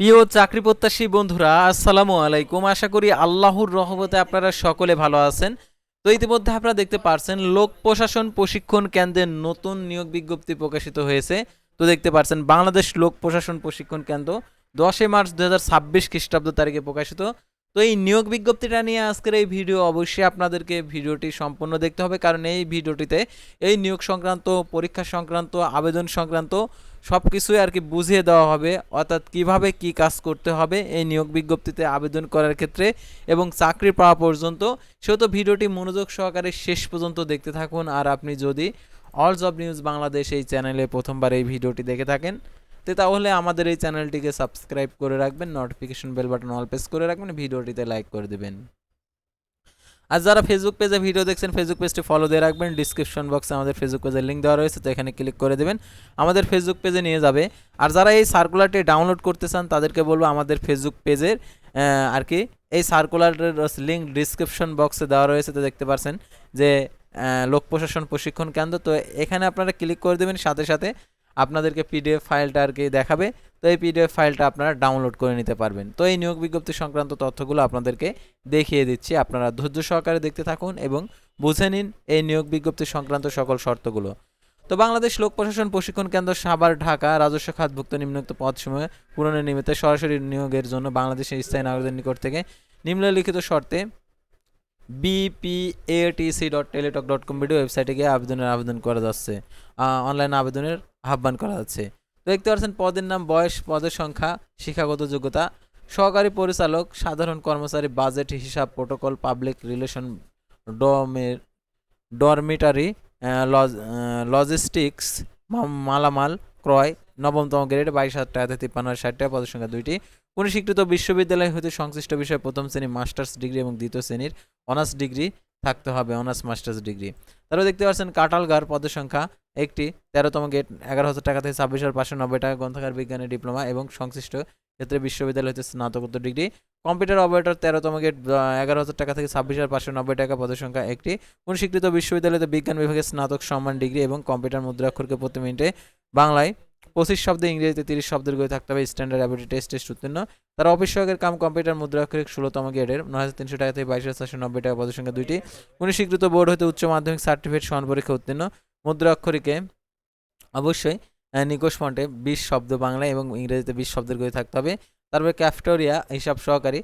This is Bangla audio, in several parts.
প্রিয় চাকরি প্রত্যাশী বন্ধুরা, আসসালামু আলাইকুম। আশা করি আল্লাহর রহমতে আপনারা সকলে ভালো আছেন। তো ইতিমধ্যে আপনারা দেখতে পারছেন লোক প্রশাসন প্রশিক্ষণ কেন্দ্রের নতুন নিয়োগ বিজ্ঞপ্তি প্রকাশিত হয়েছে। তো দেখতে পারছেন বাংলাদেশ লোক প্রশাসন প্রশিক্ষণ কেন্দ্র 10 মার্চ 2026 খ্রিস্টাব্দ তারিখে প্রকাশিত। তো এই নিয়োগ বিজ্ঞপ্তিটা নিয়ে আজকের এই ভিডিও, অবশ্যই আপনাদেরকে ভিডিওটি সম্পূর্ণ দেখতে হবে, কারণ এই ভিডিওটিতে এই নিয়োগ সংক্রান্ত, পরীক্ষা সংক্রান্ত, আবেদন সংক্রান্ত সব কিছুই আর কি বুঝিয়ে দেওয়া হবে, অর্থাৎ কিভাবে কি কাজ করতে হবে এই নিয়োগ বিজ্ঞপ্তিতে আবেদন করার ক্ষেত্রে এবং চাকরি পাওয়া পর্যন্ত। সেহেতু ভিডিওটি মনোযোগ সহকারে শেষ পর্যন্ত দেখতে থাকুন। আর আপনি যদি অল জব নিউজ বাংলাদেশ এই চ্যানেলে প্রথমবার এই ভিডিওটি দেখে থাকেন, তাহলে আমাদের এই চ্যানেলটিকে সাবস্ক্রাইব করে রাখবেন, notification bell button all press করে রাখবেন, ভিডিওটিতে লাইক করে দেবেন। আর যারা ফেসবুক পেজে ভিডিও দেখছেন, ফেসবুক পেজটি ফলো দিয়ে রাখবেন। ডিসক্রিপশন বক্সে আমাদের ফেসবুক পেজের লিঙ্ক দেওয়া রয়েছে, তো এখানে ক্লিক করে দেবেন, আমাদের ফেসবুক পেজে নিয়ে যাবে। আর যারা এই সার্কুলারটি ডাউনলোড করতে চান তাদেরকে বলবো আমাদের ফেসবুক পেজের আর কি এই সার্কুলারের লিঙ্ক ডিসক্রিপশন বক্সে দেওয়া রয়েছে। তো দেখতে পাচ্ছেন যে লোক প্রশাসন প্রশিক্ষণ কেন্দ্র, তো এখানে আপনারা ক্লিক করে দেবেন, সাথে সাথে আপনাদেরকে পিডিএফ ফাইলটা আর কি দেখাবে। তো এই পিডিএফ ফাইলটা আপনারা ডাউনলোড করে নিতে পারবেন। তো এই নিয়োগ বিজ্ঞপ্তি সংক্রান্ত তথ্যগুলো আপনাদেরকে দেখিয়ে দিচ্ছি, আপনারা ধৈর্য সহকারে দেখতে থাকুন এবং বুঝে নিন এই নিয়োগ বিজ্ঞপ্তি সংক্রান্ত সকল শর্তগুলো। তো বাংলাদেশ লোক প্রশাসন প্রশিক্ষণ কেন্দ্র সাভার, ঢাকা রাজস্ব খাতভুক্ত নিম্নোক্ত পদসমূহে পূরণের নিমিত্তে সরাসরি নিয়োগের জন্য বাংলাদেশের স্থায়ী নাগরিকদের নিকট থেকে নিম্নলিখিত শর্তে bpatc.teletalk.com ভিডিও ওয়েবসাইটে গিয়ে আবেদন করা যাচ্ছে, অনলাইন আবেদনের আহ্বান করা যাচ্ছে। দেখতে পাচ্ছেন পদের নাম, বয়স, পদের সংখ্যা, শিক্ষাগত যোগ্যতা, সহকারী পরিচালক, সাধারণ কর্মচারী, বাজেট, হিসাব, protocol, public relation, dormitory, logistics, মালামাল ক্রয়, নবমতম গ্রেড, 22,000 টাকা থেকে 53,060 টাকা, পদের সংখ্যা 2টি। কোনো স্বীকৃত বিশ্ববিদ্যালয় হতে সংশ্লিষ্ট বিষয়ে প্রথম শ্রেণী মাস্টার্স ডিগ্রি এবং দ্বিতীয় শ্রেণীর অনার্স ডিগ্রি থাকতে হবে, অনার্স মাস্টার্স ডিগ্রি। তারপর দেখতে পাচ্ছেন কাটালগার, পদের সংখ্যা 1টি, 13তম গেট, 11,000 টাকা থেকে 26,590 টাকা, গ্রন্থাগার বিজ্ঞানের ডিপ্লোমা এবং সংশ্লিষ্ট ক্ষেত্রে বিশ্ববিদ্যালয় হতে স্নাতকোত্তর ডিগ্রি। কম্পিউটার অপারেটর, 13তম গেট, 11,000 টাকা থেকে 26,590 টাকা, পদের সংখ্যা 1টি। কোন স্বীকৃত বিশ্ববিদ্যালয়তে বিজ্ঞান বিভাগে স্নাতক সম্মান ডিগ্রি এবং কম্পিউটার মুদ্রাক্ষরকে প্রতি মিনিটে বাংলায় 25 শব্দ, ইংরেজিতে 30 শব্দের করে থাকতে হবে, স্ট্যান্ডার্ড অ্যাবিলিটি টেস্ট উত্তীর্ণ। তারা অফিস সহকারী কাম কম্পিউটার মুদ্রাক্ষরিক 16তম গ্রেডের, 9,300 টাকা থেকে 22,490 টাকা, পদের সংখ্যা 2টি। কোন স্বীকৃত বোর্ড হতে উচ্চ মাধ্যমিক সার্টিফিকেট সমান পরীক্ষা উত্তীর্ণ। মুদ্রাক্ষরিকে অবশ্যই নিকোষ ফন্টে 20 শব্দ বাংলা এবং ইংরেজিতে 20 শব্দের করে থাকতে হবে। তারপরে ক্যাফেটেরিয়া হিসাব সহকারী,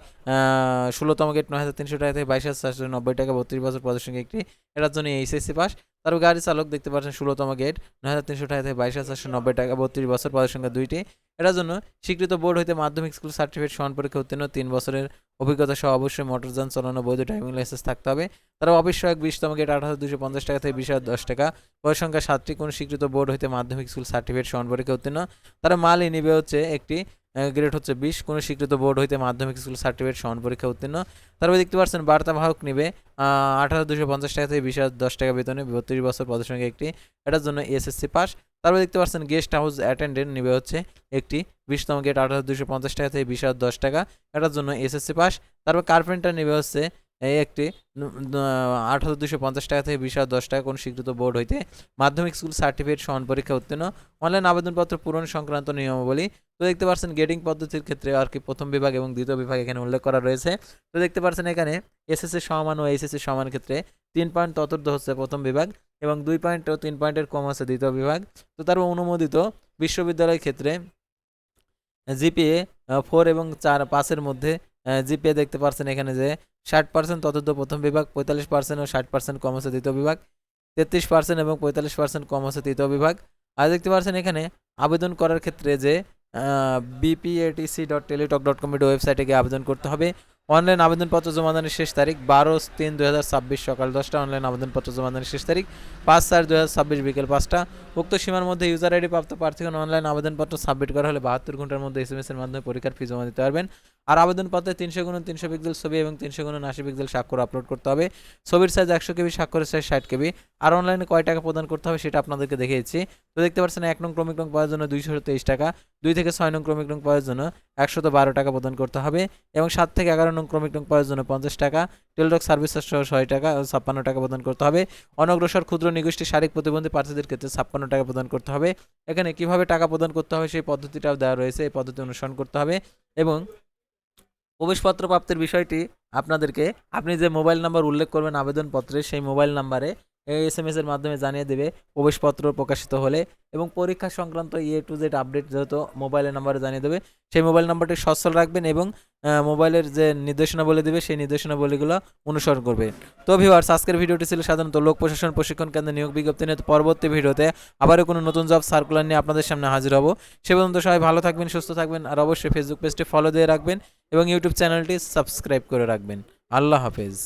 16তম গেট, 9,300 টাকা থেকে 22,490 টাকা, 32 বছর, পদের সংখ্যা 1টি, এটার জন্য এইচএসসি পাস। তারপর গাড়ি চালক, দেখতে পাচ্ছেন 16তম গেট, 9,300 টাকা থেকে 22,490 টাকা, 32 বছর, পদের সংখ্যা 2টি, এটার জন্য স্বীকৃত বোর্ড হইতে মাধ্যমিক স্কুল সার্টিফিকেট সমান পরীক্ষা উত্তীর্ণ, 3 বছরের অভিজ্ঞতা সহ অবশ্যই মোটরযান চালানো বৈধ ড্রাইভিং লাইসেন্স থাকতে হবে। তারা অফিস সহায়ক 20তম গেট, 8,250 টাকা থেকে 20,010 টাকা, পদের সংখ্যা 7টি, কোন স্বীকৃত বোর্ড হইতে মাধ্যমিক স্কুল সার্টিফিকেট সমান পরীক্ষা উত্তীর্ণ। তারা মালই নিবে হচ্ছে একটি, গ্রেড হচ্ছে 20, কোনো স্বীকৃত বোর্ড হইতে মাধ্যমিক স্কুল সার্টিফিকেট সমান পরীক্ষা উত্তীর্ণ। তারপরে দেখতে পাচ্ছেন বার্তাবাহক নিবে 18,250 টাকা থেকে 20,010 টাকা বেতনে, 32 বছর, পদের সংখ্যা 1টি, এটার জন্য এসএসসি পাস। তারপরে দেখতে পাচ্ছেন গেস্ট হাউস অ্যাটেন্ডেন্ট নিবে হচ্ছে একটি, 20তম গেট, 18,250 টাকা থেকে 20,010 টাকা, এটার জন্য এসএসসি পাস। তারপর কার্পেন্টার নিবে হচ্ছে এই একটি, 18,250 টাকা থেকে 20,010 টাকা, কোন স্বীকৃত বোর্ড হইতে মাধ্যমিক স্কুল সার্টিফিকেট সমান পরীক্ষা উত্তীর্ণ। অনলাইন আবেদনপত্র পূরণ সংক্রান্ত নিয়মাবলী। তো দেখতে পাচ্ছেন গ্রেডিং পদ্ধতির ক্ষেত্রে আর কি প্রথম বিভাগ এবং দ্বিতীয় বিভাগ এখানে উল্লেখ করা রয়েছে। তো দেখতে পাচ্ছেন এখানে এসএসসি সমান ও এইচএসসি সমান ক্ষেত্রে 3 পয়েন্ট চতুর্থ হচ্ছে প্রথম বিভাগ এবং 2 পয়েন্ট ও 3 পয়েন্টের কম হচ্ছে দ্বিতীয় বিভাগ। তো তারপর অনুমোদিত বিশ্ববিদ্যালয় ক্ষেত্রে জিপিএ 4 এবং 4-5-এর মধ্যে জিপিএ দেখতে পাচ্ছেন এখানে যে 60% চতুর্থ প্রথম বিভাগ, 45% ও 60% কম হচ্ছে দ্বিতীয় বিভাগ, 33% এবং 45% কম হচ্ছে তৃতীয় বিভাগ। আর দেখতে পাচ্ছেন এখানে আবেদন করার ক্ষেত্রে যে bpatc.teletalk.com ওয়েবসাইটে গিয়ে আবেদন করতে হবে। অনলাইন আবেদনপত্র জমাদানের শেষ তারিখ 12/3/2026 সকাল 10টা, অনলাইন আবেদনপত্র জমাদানের শেষ তারিখ 5/4/2026 বিকেল 5টা। উক্ত সীমার মধ্যে ইউজার আইডি প্রাপ্ত প্রার্থীগণ অনলাইন আবেদনপত্র সাবমিট করা হলে 72 ঘন্টার মধ্যে এসএমএস এর মাধ্যমে পরীক্ষার ফি জমা দিতে পারবেন। আর আবেদনপত্রে 300x300 পিক্সেল ছবি এবং 300x80 পিক্সেল স্বাক্ষর আপলোড করতে হবে। ছবির সাইজ 100 কেবি, স্বাক্ষরের সাইজ 60 কেবি। আর অনলাইনে কয় টাকা প্রদান করতে হবে সেটা আপনাদেরকে দেখিয়েছি। তো দেখতে পাচ্ছেন 1 নং ক্রমিক নং পাওয়ার জন্য 223 টাকা, 2 থেকে 6 নং ক্রমিক নং পাওয়ার জন্য 112 টাকা প্রদান করতে হবে এবং 7 থেকে 11 নং ক্রমিক নং পাওয়ার জন্য 50 টাকা, টেলিটক সার্ভিস সহ 6 টাকা ও 56 টাকা প্রদান করতে হবে। অনগ্রসর ক্ষুদ্র নিগোষ্ঠী শারীরিক প্রতিবন্ধী প্রার্থীদের ক্ষেত্রে 56 টাকা প্রদান করতে হবে। এখানে কিভাবে টাকা প্রদান করতে হবে সেই পদ্ধতিটাও দেওয়া রয়েছে, এই পদ্ধতি অনুসরণ করতে হবে। এবং প্রবেশপত্র প্রাপ্তির বিষয়টি আপনাদেরকে আপনি যে মোবাইল নাম্বার উল্লেখ করবেন আবেদনপত্রে সেই মোবাইল নাম্বারে SMS এর মাধ্যমে জানিয়ে দেবে প্রবেশপত্র প্রকাশিত হলে, এবং পরীক্ষা সংক্রান্ত টু জেড আপডেট যেহেতু মোবাইলের নাম্বারে জানিয়ে দেবে, সেই মোবাইল নাম্বারটি সচল রাখবেন এবং মোবাইলের যে নির্দেশনাবলী দেবে সেই নির্দেশনাবলীগুলো অনুসরণ করবেন। তো ভিউয়ার্স, আজকের ভিডিওটি ছিল সাধারণত লোক প্রশাসন প্রশিক্ষণ কেন্দ্রে নিয়োগ বিজ্ঞপ্তি নিয়ে। পরবর্তী ভিডিওতে আবারও কোনো নতুন জব সার্কুলার নিয়ে আপনাদের সামনে হাজির হব। সে পর্যন্ত সবাই ভালো থাকবেন, সুস্থ থাকবেন, আর অবশ্যই ফেসবুক পেজটি ফলো দিয়ে রাখবেন এবং ইউটিউব চ্যানেলটি সাবস্ক্রাইব করে রাখবেন। আল্লাহ হাফেজ।